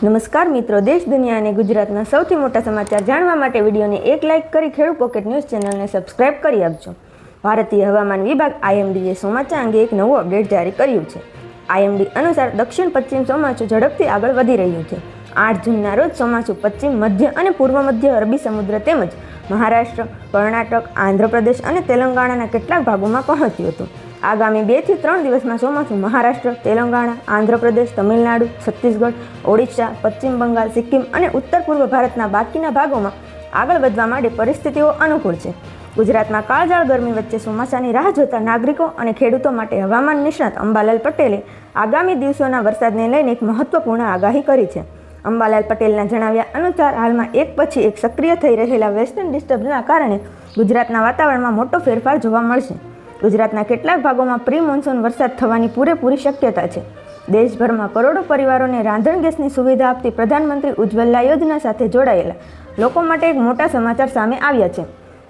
નમસ્કાર મિત્રો, દેશ દુનિયા અને ગુજરાતના સૌથી મોટા સમાચાર જાણવા માટે વિડીયોને એક લાઇક કરી ખેડૂત પોકેટ ન્યૂઝ ચેનલને સબસ્ક્રાઇબ કરી આપજો. ભારતીય હવામાન વિભાગ IMDએ ચોમાસા અંગે એક નવું અપડેટ જારી કર્યું છે. IMD અનુસાર દક્ષિણ પશ્ચિમ ચોમાસું ઝડપથી આગળ વધી રહ્યું છે. 8 જૂનના રોજ ચોમાસું પશ્ચિમ, મધ્ય અને પૂર્વ મધ્ય અરબી સમુદ્ર તેમજ મહારાષ્ટ્ર, કર્ણાટક, આંધ્રપ્રદેશ અને તેલંગાણાના કેટલાક ભાગોમાં પહોંચ્યું હતું. આગામી 2 થી 3 દિવસમાં ચોમાસું મહારાષ્ટ્ર, તેલંગાણા, આંધ્રપ્રદેશ, તમિલનાડુ, છત્તીસગઢ, ઓડિશા, પશ્ચિમ બંગાળ, સિક્કિમ અને ઉત્તર પૂર્વ ભારતના બાકીના ભાગોમાં આગળ વધવા માટે પરિસ્થિતિઓ અનુકૂળ છે. ગુજરાતમાં કાળઝાળ ગરમી વચ્ચે ચોમાસાની રાહ જોતા નાગરિકો અને ખેડૂતો માટે હવામાન નિષ્ણાત અંબાલાલ પટેલે આગામી દિવસોના વરસાદને લઈને એક મહત્વપૂર્ણ આગાહી કરી છે. અંબાલાલ પટેલના જણાવ્યા અનુસાર હાલમાં એક પછી એક સક્રિય થઈ રહેલા વેસ્ટર્ન ડિસ્ટર્બન્સના કારણે ગુજરાતના વાતાવરણમાં મોટો ફેરફાર જોવા મળશે. ગુજરાતના કેટલાક ભાગોમાં પ્રી મોન્સૂન વરસાદ થવાની પૂરેપૂરી શક્યતા છે. દેશભરમાં કરોડો પરિવારોને રાંધણ ગેસની સુવિધા આપતી પ્રધાનમંત્રી ઉજ્જવલા યોજના સાથે જોડાયેલા લોકો માટે એક મોટા સમાચાર સામે આવ્યા છે.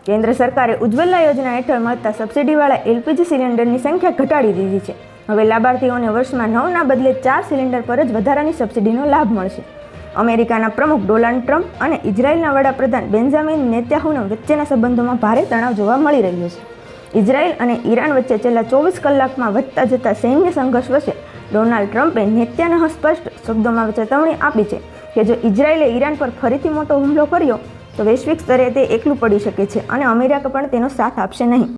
કેન્દ્ર સરકારે ઉજ્જવલા યોજના હેઠળ મળતા સબસિડીવાળા LPG સિલિન્ડરની સંખ્યા ઘટાડી દીધી છે. હવે લાભાર્થીઓને વર્ષમાં 9ના બદલે 4 સિલિન્ડર પર જ વધારાની સબસિડીનો લાભ મળશે. અમેરિકાના પ્રમુખ ડોનાલ્ડ ટ્રમ્પ અને ઇઝરાયેલના વડાપ્રધાન બેન્જામિન નેતાન્યાહુ વચ્ચેના સંબંધોમાં ભારે તણાવ જોવા મળી રહ્યો છે. ઇઝરાયેલ અને ઈરાન વચ્ચે છેલ્લા 24 કલાકમાં વધતા જતા સૈન્ય સંઘર્ષ વચ્ચે ડોનાલ્ડ ટ્રમ્પે નેતાન્યાહુ સ્પષ્ટ શબ્દોમાં ચેતવણી આપી છે કે જો ઇઝરાયેલે ઈરાન પર ફરીથી મોટો હુમલો કર્યો તો વૈશ્વિક સ્તરે તે એકલું પડી શકે છે અને અમેરિકા પણ તેનો સાથ આપશે નહીં.